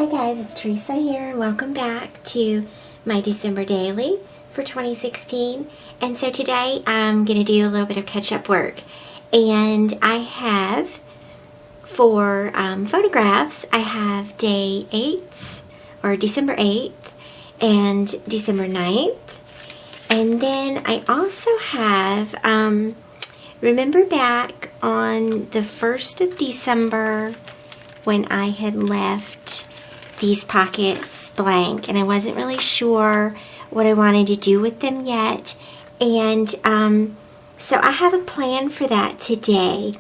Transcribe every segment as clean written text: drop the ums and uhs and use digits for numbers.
Hi guys, it's Theresa here and welcome back to my December daily for 2016. And so today I'm going to do a little bit of catch-up work. And I have, for photographs, I have day 8, or December 8th and December 9th. And then I also have, remember back on the 1st of December when I had left these pockets blank and I wasn't really sure what I wanted to do with them yet, and so I have a plan for that today.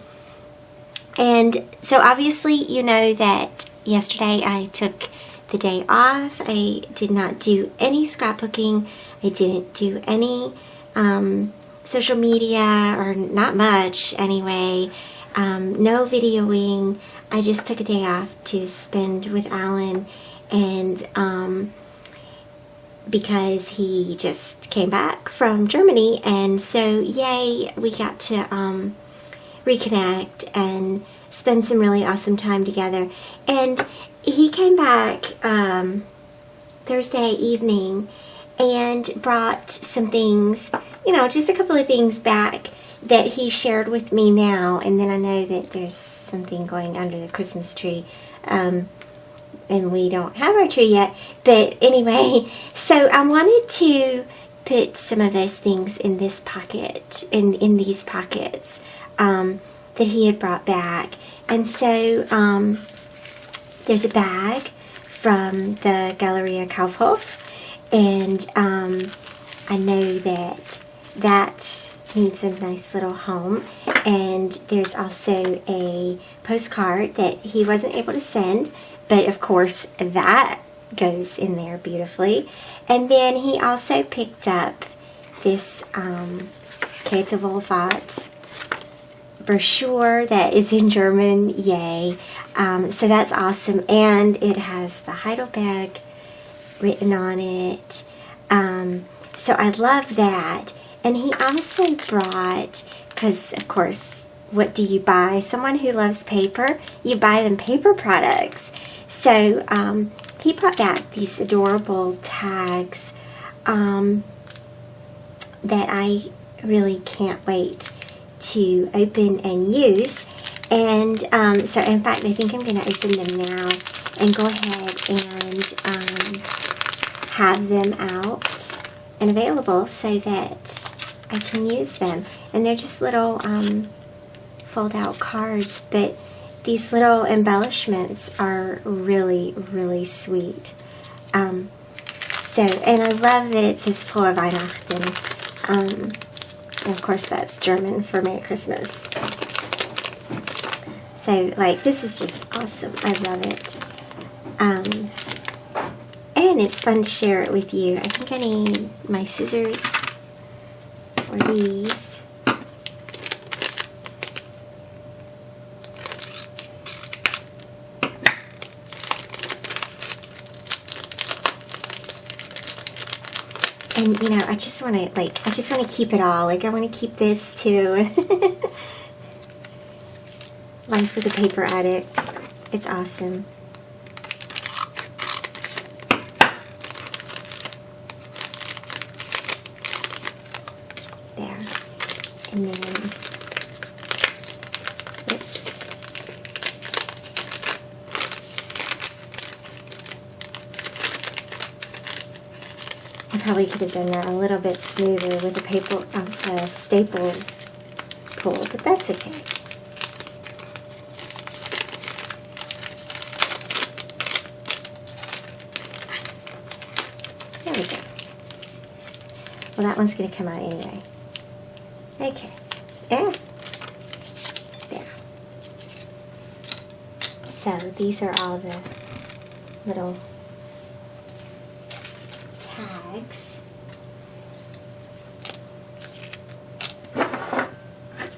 And so obviously you know that yesterday I took the day off. I did not do any scrapbooking. I didn't do any social media, or not much anyway. No videoing. I just took a day off to spend with Alan, and because he just came back from Germany, and so yay, we got to reconnect and spend some really awesome time together. And he came back Thursday evening and brought some things, just a couple of things back that he shared with me now. And then I know that there's something going under the Christmas tree, and we don't have our tree yet. But anyway, so I wanted to put some of those things in this pocket, in these pockets that he had brought back. And so there's a bag from the Galeria Kaufhof, and I know that needs a nice little home. And there's also a postcard that he wasn't able to send, but of course that goes in there beautifully. And then he also picked up this Käthe Wohlfahrt brochure that is in German. Yay. So that's awesome, and it has the Heidelberg written on it. So I love that. And he also brought, because of course, what do you buy? Someone who loves paper, you buy them paper products. So he brought back these adorable tags that I really can't wait to open and use. And so in fact, I think I'm going to open them now and go ahead and have them out and available so that I can use them. And they're just little fold out cards, but these little embellishments are really, really sweet. And I love that it says Frohe Weihnachten. And of course that's German for Merry Christmas. So this is just awesome. I love it. And it's fun to share it with you. I think I need my scissors for these. And I just want to keep it all. I want to keep this too. Life with a Paper Addict. It's awesome. There. And then, oops. I probably could have done that a little bit smoother with a paper, a staple pull, but that's okay. There we go. Well, that one's going to come out anyway. Okay. There. So these are all the little tags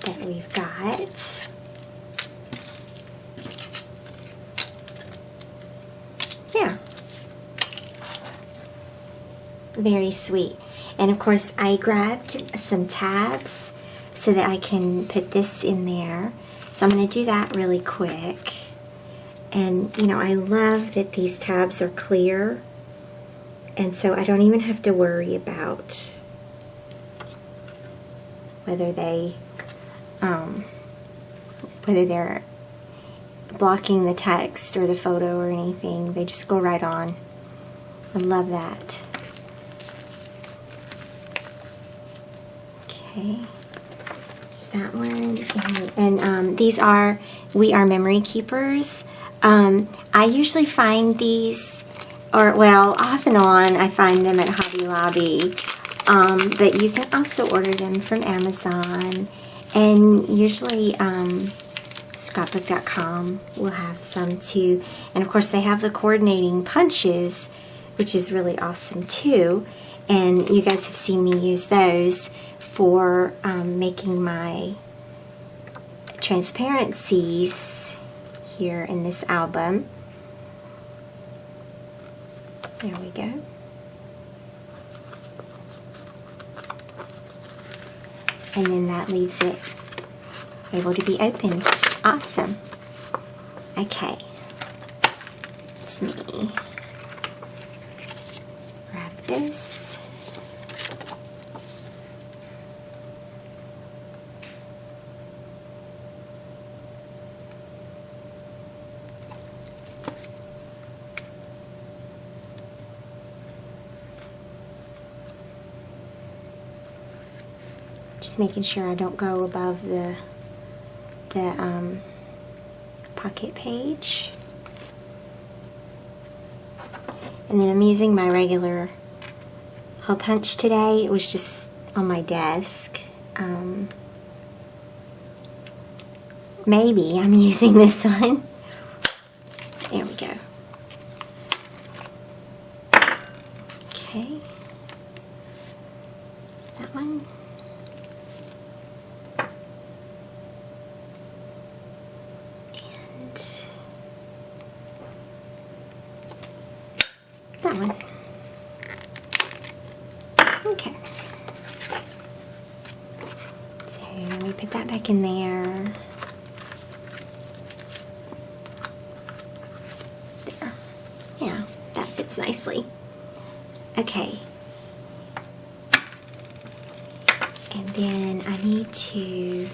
that we've got. Yeah. Very sweet. And of course I grabbed some tabs so that I can put this in there. So I'm going to do that really quick. And, you know, I love that these tabs are clear. And so I don't even have to worry about whether they're blocking the text or the photo or anything. They just go right on. I love that. Okay, there's that one. And these are We Are Memory Keepers. I usually find these, or well, off and on, I find them at Hobby Lobby. But you can also order them from Amazon. And usually scrapbook.com will have some too. And of course they have the coordinating punches, which is really awesome too. And you guys have seen me use those for making my transparencies here in this album. There we go. And then that leaves it able to be opened. Awesome. Okay. Let me grab this. Just making sure I don't go above the pocket page. And then I'm using my regular hole punch today. It was just on my desk. Maybe I'm using this one. There we go. Okay. Is that one? That one. Okay. So let me put that back in there. There. Yeah, that fits nicely. Okay. And then I need to...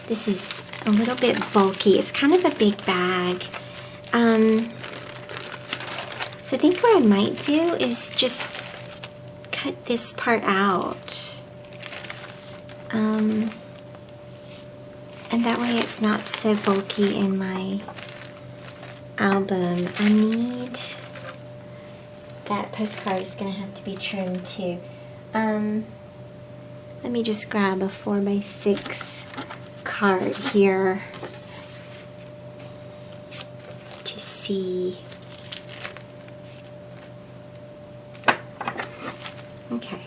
This is a little bit bulky. It's kind of a big bag. So I think what I might do is just cut this part out. And that way it's not so bulky in my album. I need... That postcard is going to have to be trimmed too. Let me just grab a 4x6 card here to see. Okay.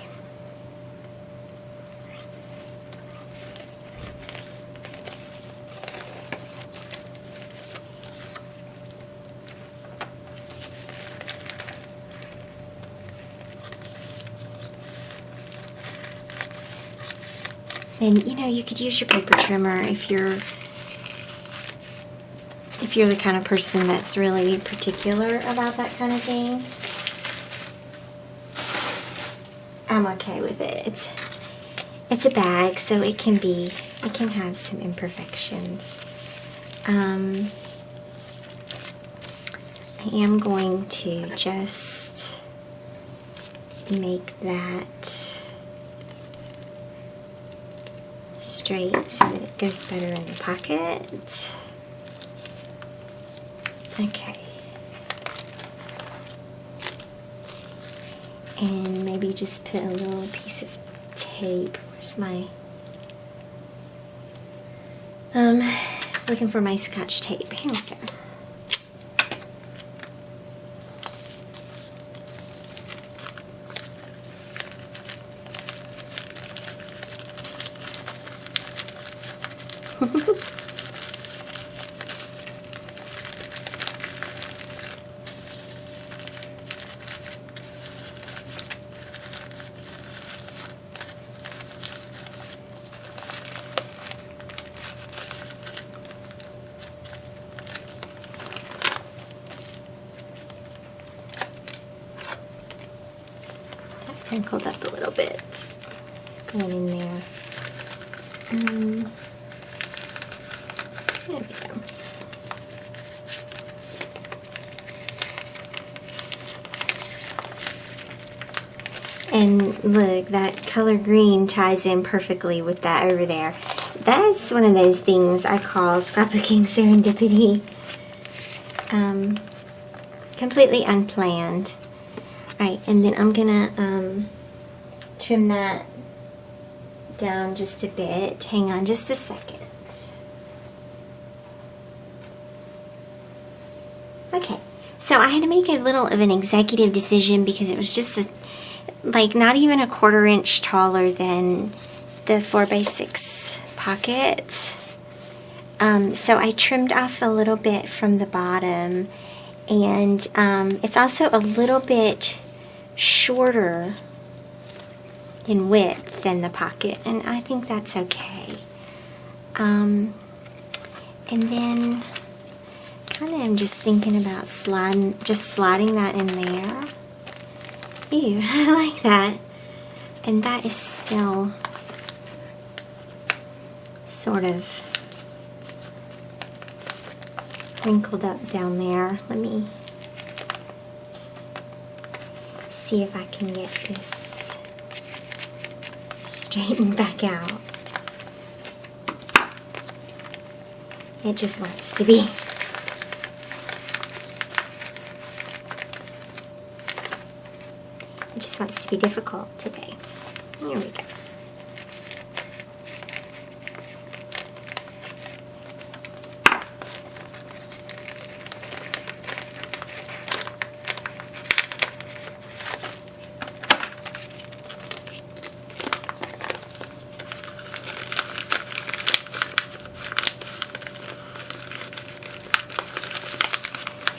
And you know, you could use your paper trimmer if you're the kind of person that's really particular about that kind of thing. I'm okay with it. It's a bag, so it can have some imperfections. I am going to just make that straight so that it goes better in the pocket. Okay. And maybe just put a little piece of tape. Where's my... just looking for my Scotch tape. Here we go. wrinkled up a little bit. Going in there. There we go. And look, that color green ties in perfectly with that over there. That's one of those things I call scrapbooking serendipity. Completely unplanned. Alright, and then I'm gonna trim that down just a bit. Hang on just a second. Okay, so I had to make a little of an executive decision because it was just like not even a 1/4 inch taller than the 4x6 pocket. So I trimmed off a little bit from the bottom, and it's also a little bit shorter in width than the pocket, and I think that's okay. And then kind of am just thinking about sliding that in there. Ew, I like that. And that is still sort of wrinkled up down there. Let me see if I can get this straightened back out. It just wants to be. It just wants to be difficult today. Here we go.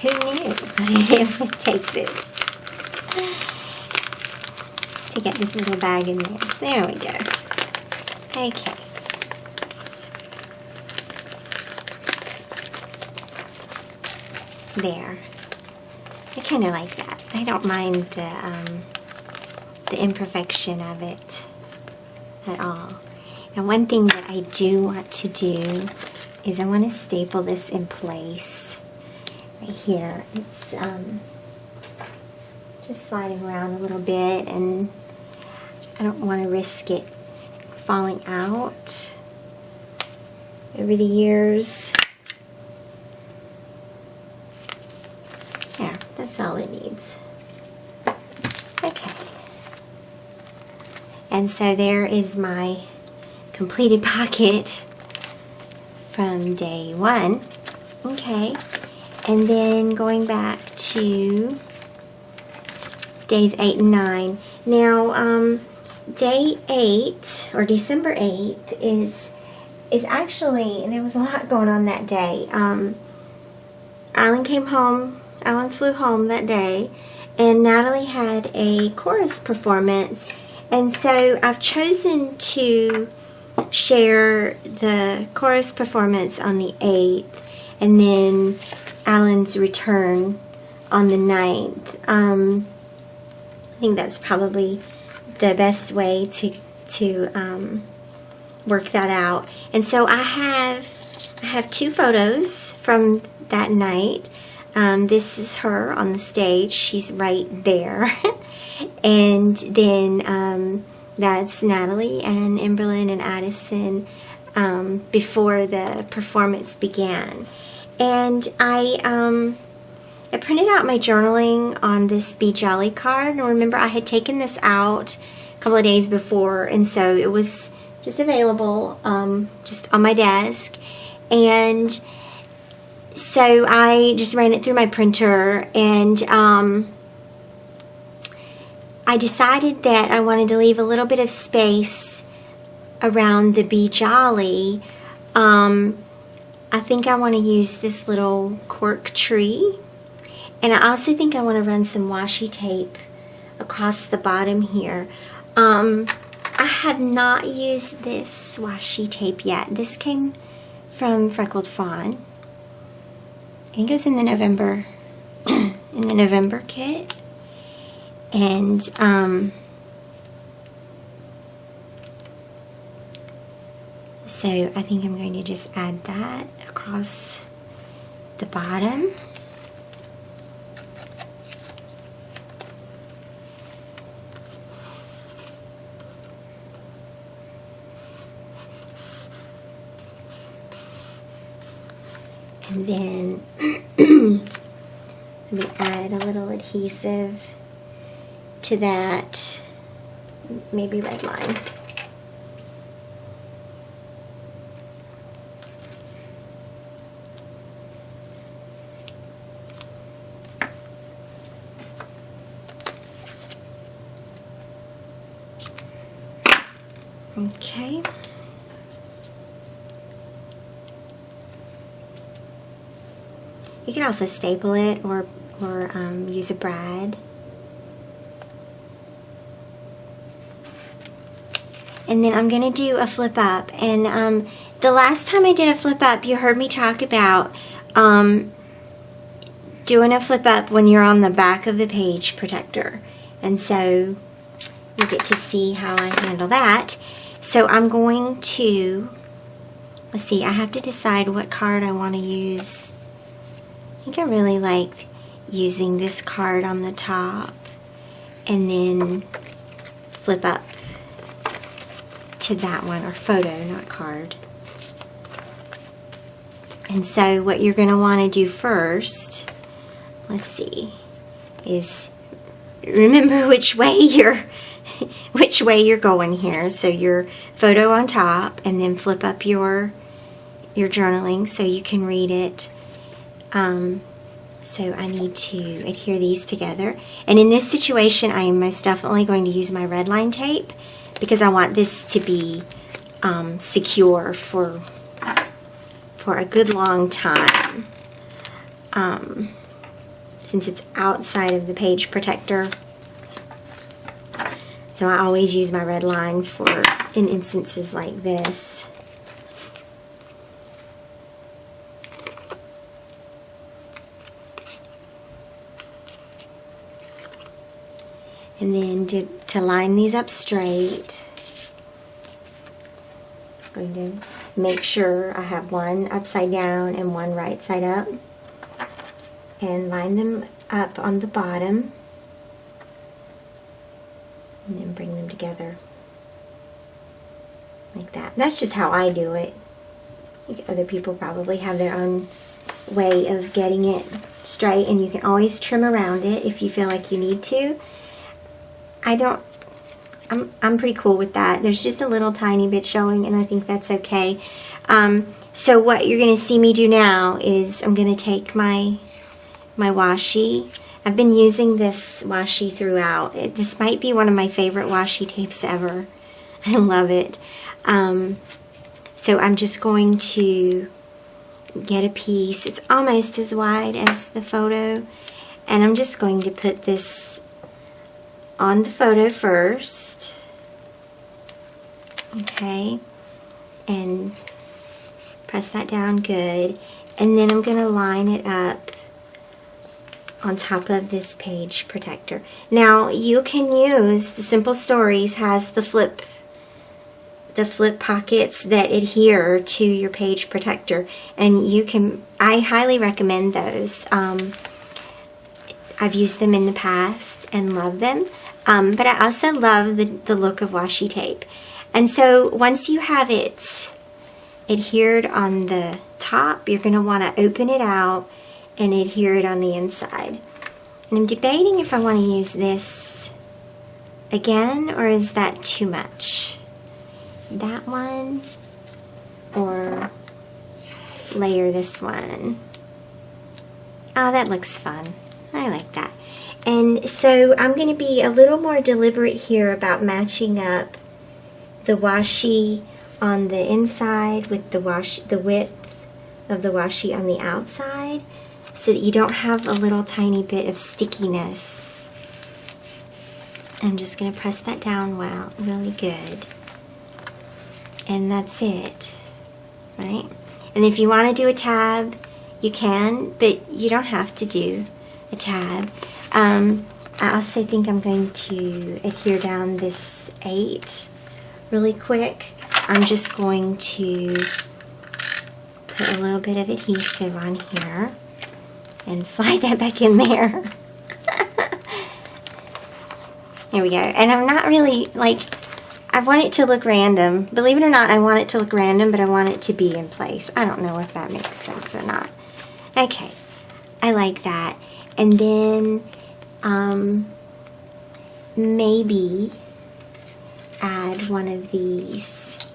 Who knew it would take this to get this little bag in there? There we go. Okay. There. I kind of like that. I don't mind the imperfection of it at all. And one thing that I do want to do is I want to staple this in place. Right here. It's just sliding around a little bit, and I don't want to risk it falling out over the years. There, that's all it needs. Okay. And so there is my completed pocket from day 1. Okay. And then going back to days 8 and 9. Now, day 8, or December 8th, is actually, and there was a lot going on that day. Alan flew home that day, and Natalie had a chorus performance. And so I've chosen to share the chorus performance on the 8th, and then Alan's return on the 9th. I think that's probably the best way to work that out. And so I have 2 photos from that night. This is her on the stage. She's right there. And then that's Natalie and Emberlyn and Addison before the performance began. And I printed out my journaling on this Be Jolly card. And remember, I had taken this out a couple of days before, and so it was just available just on my desk. And so I just ran it through my printer, and I decided that I wanted to leave a little bit of space around the Be Jolly. I think I want to use this little cork tree, and I also think I want to run some washi tape across the bottom here. I have not used this washi tape yet. This came from Freckled Fawn. It goes in the November kit, and So I think I'm going to just add that across the bottom. And then let me add a little adhesive to that, maybe red line. Okay. You can also staple it or use a brad. And then I'm going to do a flip up. And the last time I did a flip up, you heard me talk about doing a flip up when you're on the back of the page protector. And so you get to see how I handle that. So I'm going to, let's see, I have to decide what card I want to use. I think I really like using this card on the top and then flip up to that one, or photo, not card. And so what you're going to want to do first, let's see, is remember which way you're going here. So your photo on top, and then flip up your journaling so you can read it. So I need to adhere these together. And in this situation, I am most definitely going to use my red line tape because I want this to be secure for a good long time. Since it's outside of the page protector. So I always use my red line in instances like this. And then to line these up straight, I'm going to make sure I have one upside down and one right side up. And line them up on the bottom. And then bring them together. Like that. That's just how I do it. Other people probably have their own way of getting it straight, and you can always trim around it if you feel like you need to. I'm pretty cool with that. There's just a little tiny bit showing, and I think that's okay. So what you're going to see me do now is I'm going to take my washi. I've been using this washi throughout. This might be one of my favorite washi tapes ever. I love it. So I'm just going to get a piece. It's almost as wide as the photo. And I'm just going to put this on the photo first. Okay. And press that down good. And then I'm going to line it up on top of this page protector. Now you can use, the Simple Stories has the flip pockets that adhere to your page protector, and I highly recommend those. I've used them in the past and love them, but I also love the look of washi tape. And so once you have it adhered on the top, you're going to want to open it out and adhere it on the inside. And I'm debating if I want to use this again, or is that too much? That one, or layer this one. Oh, that looks fun. I like that. And so I'm going to be a little more deliberate here about matching up the washi on the inside with the width of the washi on the outside, so that you don't have a little tiny bit of stickiness. I'm just going to press that down well, really good. And that's it, right? And if you want to do a tab, you can, but you don't have to do a tab. I also think I'm going to adhere down this 8 really quick. I'm just going to put a little bit of adhesive on here and slide that back in there. There we go. And I'm not really, like, I want it to look random. Believe it or not, I want it to look random, but I want it to be in place. I don't know if that makes sense or not. Okay, I like that. And then maybe add one of these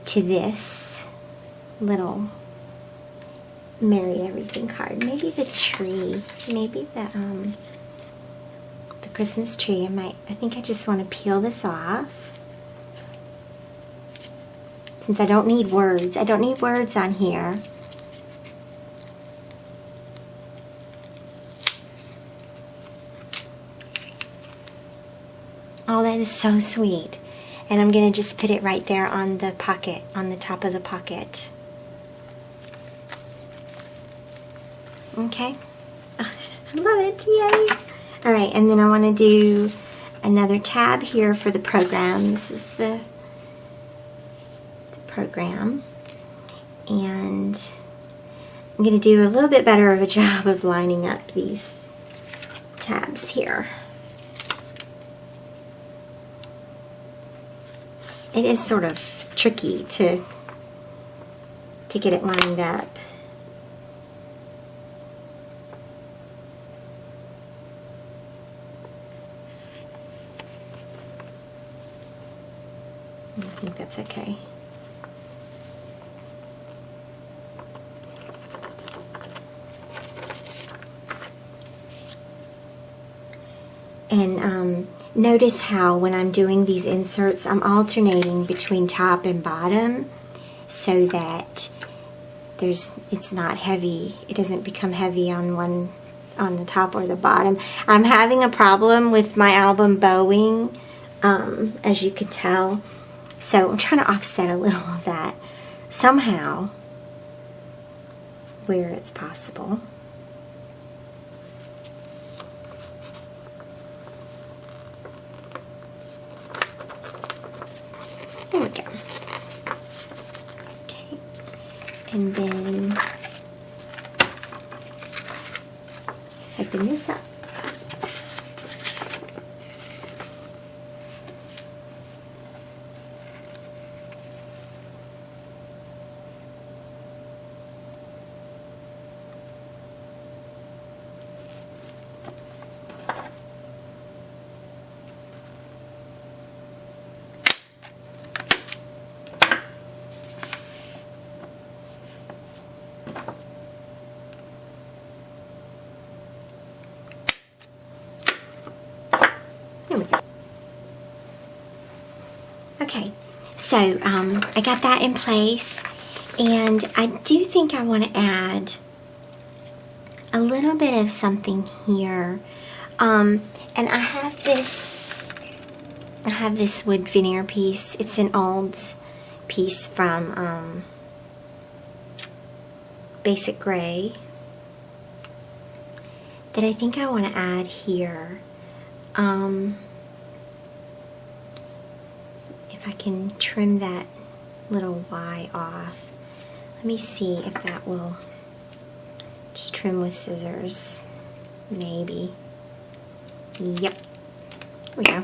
to this little Merry Everything card. Maybe the tree. Maybe the Christmas tree. I think I just want to peel this off. Since I don't need words. I don't need words on here. Oh, that is so sweet. And I'm going to just put it right there on the pocket, on the top of the pocket. Okay. Oh, I love it. Yay. All right, and then I want to do another tab here for the program. This is the program. And I'm going to do a little bit better of a job of lining up these tabs here. It is sort of tricky to get it lined up. I think that's okay. And notice how when I'm doing these inserts, I'm alternating between top and bottom so that it's not heavy. It doesn't become heavy on the top or the bottom. I'm having a problem with my album bowing, as you can tell. So I'm trying to offset a little of that somehow where it's possible. There we go. Okay. And then open this up. There we go. Okay, so I got that in place, and I do think I want to add a little bit of something here. And I have this wood veneer piece. It's an old piece from Basic Gray that I think I want to add here. If I can trim that little Y off. Let me see if that will just trim with scissors. Maybe. Yep. There we go.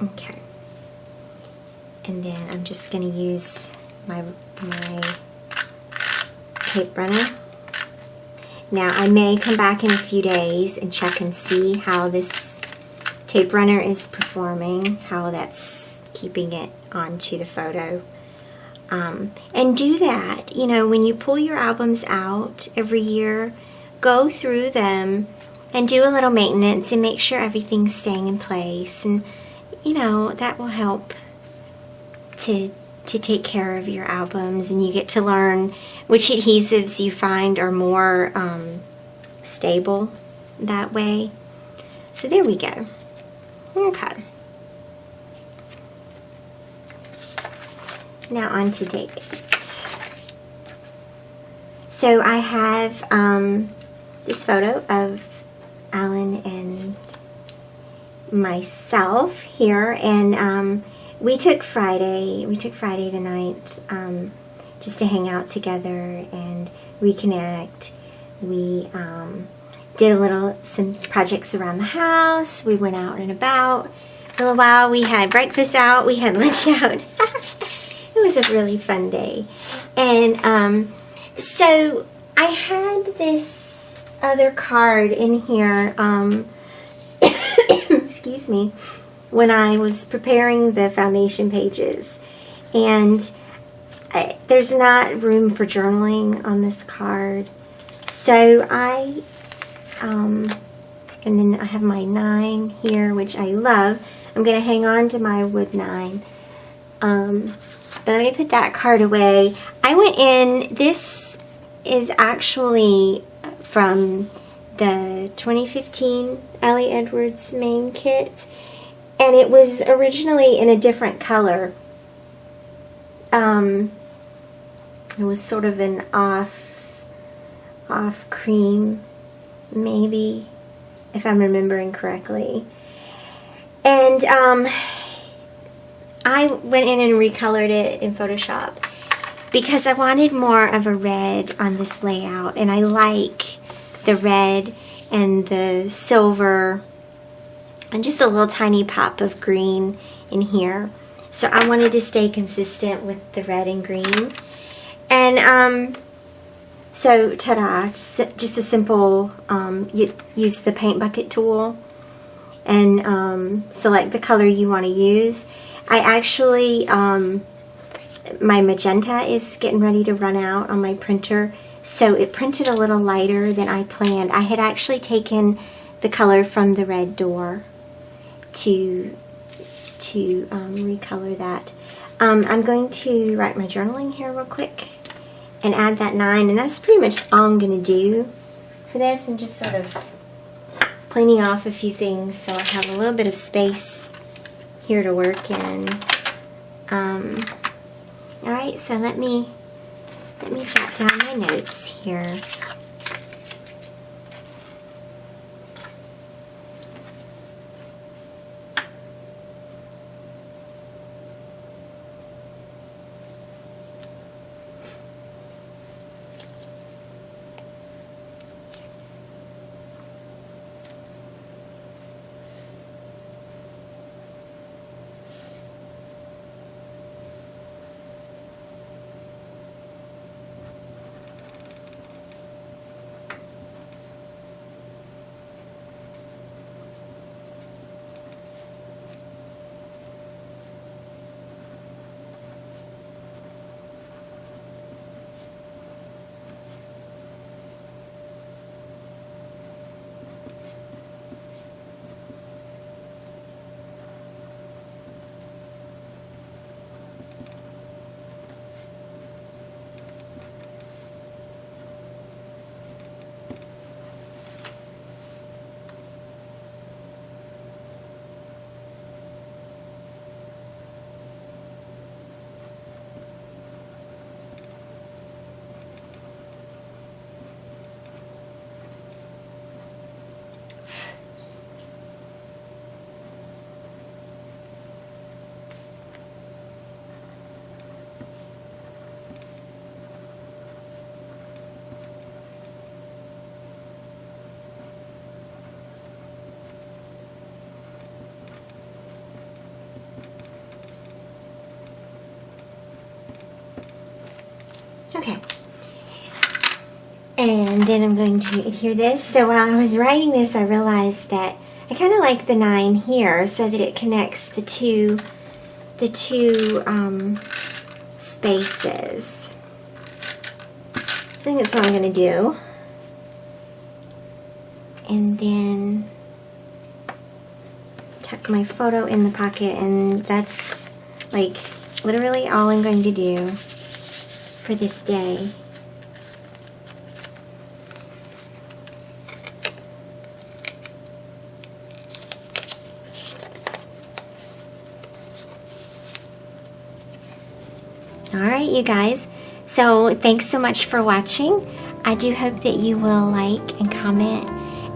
Okay. And then I'm just going to use my tape runner. Now I may come back in a few days and check and see how this tape runner is performing, how that's keeping it onto the photo. And do that, you know, when you pull your albums out every year, go through them and do a little maintenance and make sure everything's staying in place. And, you know, that will help to take care of your albums, and you get to learn which adhesives you find are more stable that way. So there we go. Okay. Now on to date. So I have this photo of Alan and myself here, and we took Friday the 9th just to hang out together and reconnect. We did some projects around the house. We went out and about for a little while. We had breakfast out. We had lunch out. It was a really fun day. And so I had this other card in here, excuse me, when I was preparing the foundation pages. And there's not room for journaling on this card. So and then I have my 9 here, which I love. I'm going to hang on to my wood 9. But let me put that card away. I went in, this is actually from the 2015 Allie Edwards main kit. And it was originally in a different color. It was sort of an off cream, maybe, if I'm remembering correctly. And I went in and recolored it in Photoshop because I wanted more of a red on this layout, and I like the red and the silver and just a little tiny pop of green in here. So I wanted to stay consistent with the red and green. And so ta-da, just a simple, you use the paint bucket tool and select the color you want to use. I actually, my magenta is getting ready to run out on my printer, so it printed a little lighter than I planned. I had actually taken the color from the red door to recolor that. I'm going to write my journaling here real quick and add that 9, and that's pretty much all I'm going to do for this. I'm just sort of cleaning off a few things so I have a little bit of space here to work in. Alright, so let me jot down my notes here. Okay. And then I'm going to adhere this. So while I was writing this, I realized that I kind of like the 9 here so that it connects the two spaces. So I think that's what I'm going to do. And then tuck my photo in the pocket, and that's like literally all I'm going to do for this day. Alright, you guys, so thanks so much for watching. I do hope that you will like and comment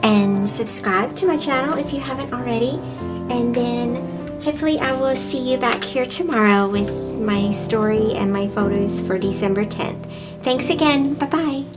and subscribe to my channel if you haven't already. And then hopefully I will see you back here tomorrow with my story and my photos for December 10th. Thanks again. Bye-bye.